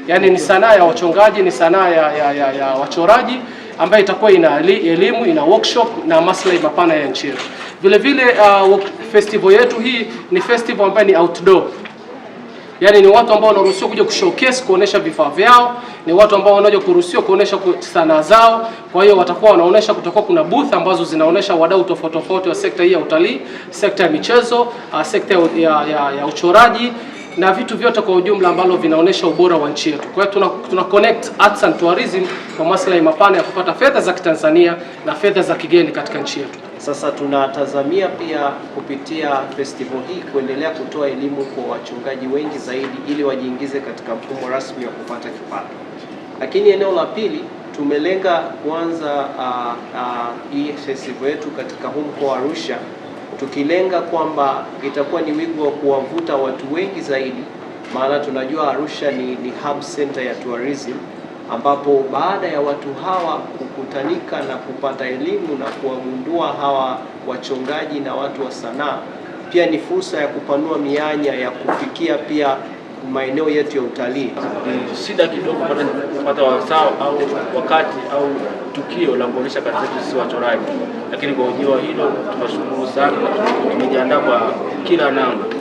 yani ni sanaa ya wachongaji, ni sanaa ya wachoraji ambayo itakuwa ina elimu, ina workshop na maslahi mapana ya nchi yetu. Vile vile festival yetu hii ni festival ambayo ni outdoor. Yani ni watu ambao wanaruhusiwa kuja kushowcase, kuonesha vifaa vyao, ni watu ambao wanakuja kuruhusiwa kuonesha sanaa zao. Kwa hiyo watakuwa wanaonesha, kutakuwa kuna booth ambazo zinaonesha wadau tofauti tofauti wa sekta hii ya utalii, sekta ya michezo, sekta ya uchoraji na vitu vyote kwa ujumla ambalo vinaonesha ubora wa nchi yetu. Kwa hiyo tuna connect arts and tourism kwa maslahi mapana ya kupata fedha za Kitanzania na fedha za kigeni katika nchi yetu. Sasa tunatazamia pia kupitia festival hii kuendelea kutoa elimu kwa wachungaji wengi zaidi ili wajiingize katika mfumo rasmi wa kupata kipato. Lakini eneo la pili tumelenga kuanza hii festival yetu katika huu mkoa wa Arusha, tukilenga kwamba itakuwa ni wigo wa kuwavuta watu wengi zaidi, maana tunajua Arusha ni hub center ya tourism, ambapo baada ya watu hawa kukutanika na kupata elimu na kuwagundua hawa wachongaji na watu wa sanaa, pia ni fursa ya kupanua mianya ya kufikia pia maeneo yetu ya utalii. Shida kidogo kupata wasaa au wakati au tukio la kuonesha kazi zetu sisi wachoraji, lakini kwa ujio hilo tunashukuru sana, tumejiandaa kwa kila namna.